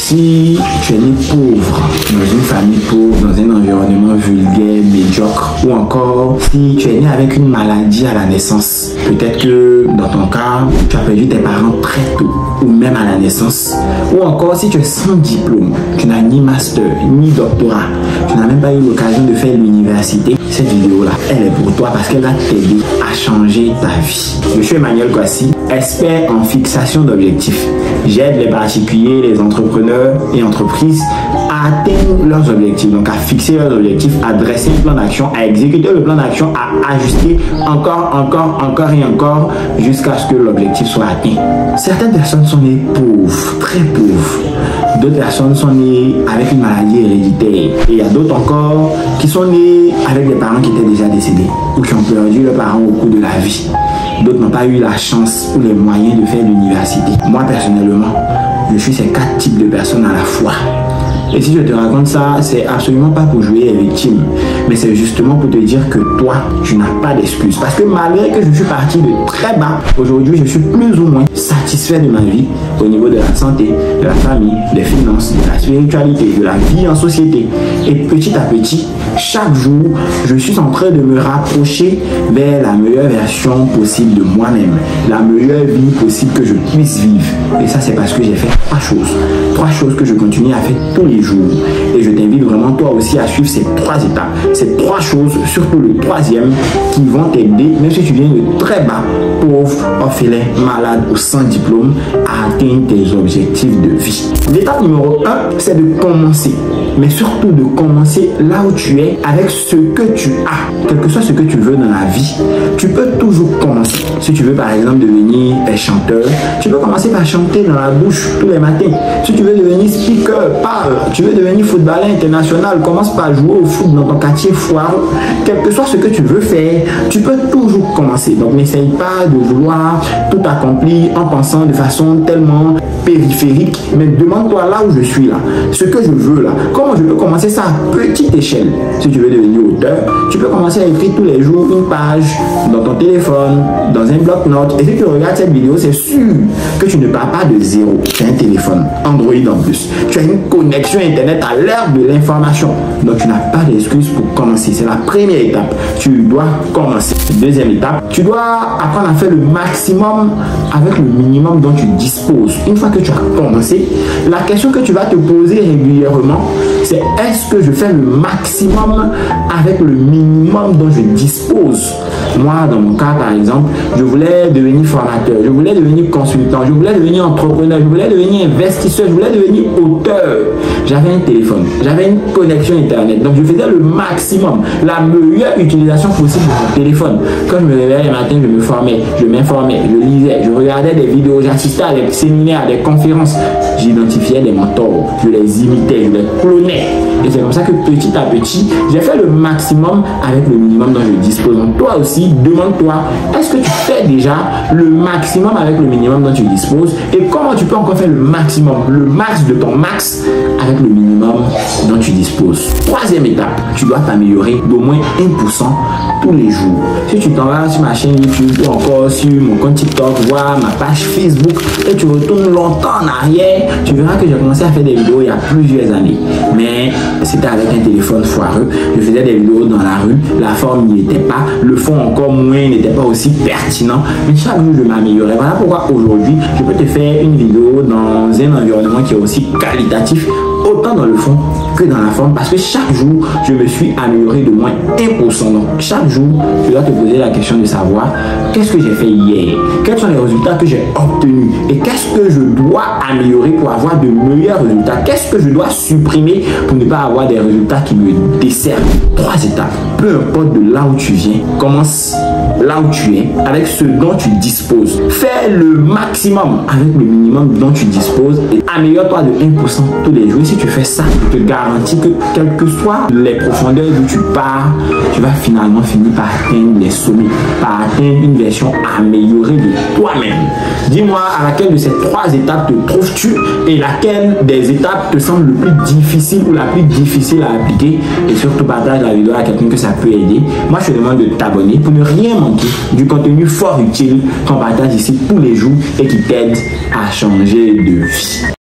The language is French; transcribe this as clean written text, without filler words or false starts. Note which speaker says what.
Speaker 1: Si tu es né pauvre, dans une famille pauvre, dans un environnement vulgaire, médiocre, ou encore si tu es né avec une maladie à la naissance, peut-être que dans ton cas, tu as perdu tes parents très tôt, ou même à la naissance, ou encore si tu es sans diplôme, tu n'as ni master, ni doctorat, tu n'as même pas eu l'occasion de faire l'université, cette vidéo-là, elle est pour toi parce qu'elle va t'aider à changer ta vie. Je suis Emmanuel Kwasi, expert en fixation d'objectifs. J'aide les particuliers, les entrepreneurs et entreprises à atteindre leurs objectifs, donc à fixer leurs objectifs, à dresser un plan d'action, à exécuter le plan d'action, à ajuster encore et encore jusqu'à ce que l'objectif soit atteint. Certaines personnes sont nées pauvres, très pauvres. D'autres personnes sont nées avec une maladie héréditaire. Et il y a d'autres encore qui sont nés avec des parents qui étaient déjà décédés ou qui ont perdu leurs parents au cours de la vie. D'autres n'ont pas eu la chance ou les moyens de faire l'université. Moi, personnellement, je suis ces 4 types de personnes à la fois. Et si je te raconte ça, c'est absolument pas pour jouer les victimes, mais c'est justement pour te dire que toi, tu n'as pas d'excuses. Parce que malgré que je suis parti de très bas, aujourd'hui, je suis plus ou moins satisfait de ma vie au niveau de la santé, de la famille, des finances, de la spiritualité, de la vie en société. Et petit à petit, chaque jour, je suis en train de me rapprocher vers la meilleure version possible de moi-même, la meilleure vie possible que je puisse vivre. Et ça, c'est parce que j'ai fait 3 choses que je continue à faire tous les jours. Et je t'invite vraiment toi aussi à suivre ces 3 étapes, ces 3 choses, surtout le 3e, qui vont t'aider, même si tu viens de très bas, pauvre, orphelin, malade ou sans diplôme, à atteindre tes objectifs de vie. L'étape numéro 1, c'est de commencer. Mais surtout de commencer là où tu es avec ce que tu as. Quel que soit ce que tu veux dans la vie, tu peux toujours commencer. Si tu veux par exemple devenir chanteur, tu peux commencer par chanter dans la bouche tous les matins. Si tu veux devenir speaker, parle. Tu veux devenir footballeur international, commence par jouer au foot dans ton quartier foireux. Quel que soit ce que tu veux faire, tu peux toujours commencer. Donc n'essaye pas de vouloir tout accomplir en pensant de façon tellement périphérique, mais demande-toi là où je suis là, ce que je veux là, comment je peux commencer ça à petite échelle. Si tu veux devenir auteur, tu peux commencer à écrire tous les jours une page dans ton téléphone, dans un bloc-notes. Et si tu regardes cette vidéo, c'est sûr que tu ne pars pas de zéro. Tu as un téléphone, Android en plus. Tu as une connexion Internet à l'ère de l'information. Donc tu n'as pas d'excuse pour commencer. C'est la première étape. Tu dois commencer. Deuxième étape, tu dois apprendre à faire le maximum avec le minimum dont tu disposes. Une fois que tu as commencé, la question que tu vas te poser régulièrement, c'est est-ce que je fais le maximum avec le minimum dont je dispose? Moi, dans mon cas, par exemple, je voulais devenir formateur, je voulais devenir consultant, je voulais devenir entrepreneur, je voulais devenir investisseur, je voulais devenir auteur. J'avais un téléphone, j'avais une connexion Internet. Donc, je faisais le maximum, la meilleure utilisation possible de mon téléphone. Quand je me réveillais le matin, je me formais, je m'informais, je lisais, je regardais des vidéos, j'assistais à des séminaires, à des conférences. J'identifiais des mentors, je les imitais, je les clonais. Et c'est comme ça que petit à petit, j'ai fait le maximum avec le minimum dont je dispose. Donc, toi aussi, demande-toi, est-ce que tu fais déjà le maximum avec le minimum dont tu disposes? Et comment tu peux encore faire le maximum, le max de ton max avec le minimum dont tu disposes? Troisième étape, tu dois t'améliorer d'au moins 1% tous les jours. Si tu t'en vas sur ma chaîne YouTube ou encore sur mon compte TikTok, voir ma page Facebook et tu retournes longtemps en arrière, tu verras que j'ai commencé à faire des vidéos il y a plusieurs années. Mais c'était avec un téléphone foireux. Je faisais des vidéos dans la rue, la forme n'y était pas, le fond encore moins n'était pas aussi pertinent. Mais chaque jour, je m'améliorais. Voilà pourquoi aujourd'hui, je peux te faire une vidéo dans un environnement qui est aussi qualitatif, autant dans le fond que dans la forme, parce que chaque jour, je me suis amélioré de moins 1%. Donc, chaque jour, tu dois te poser la question de savoir qu'est-ce que j'ai fait hier, quels sont les résultats que j'ai obtenus et qu'est-ce que je dois améliorer pour avoir de meilleurs résultats, qu'est-ce que je dois supprimer pour ne pas avoir des résultats qui me desservent. 3 étapes. Peu importe de là où tu viens, commence là où tu es, avec ce dont tu disposes. Fais le maximum avec le minimum dont tu disposes et améliore-toi de 1% tous les jours. Si tu fais ça, je te garantis que quelles que soient les profondeurs d'où tu pars, tu vas finalement finir par atteindre les sommets, par atteindre une version améliorée de toi-même. Dis-moi à laquelle de ces 3 étapes te trouves-tu et laquelle des étapes te semble le plus difficile ou la plus difficile à appliquer, et surtout partage la vidéo à quelqu'un que ça peut aider. Moi, je te demande de t'abonner pour ne rien manquer du contenu fort utile qu'on partage ici tous les jours et qui t'aide à changer de vie.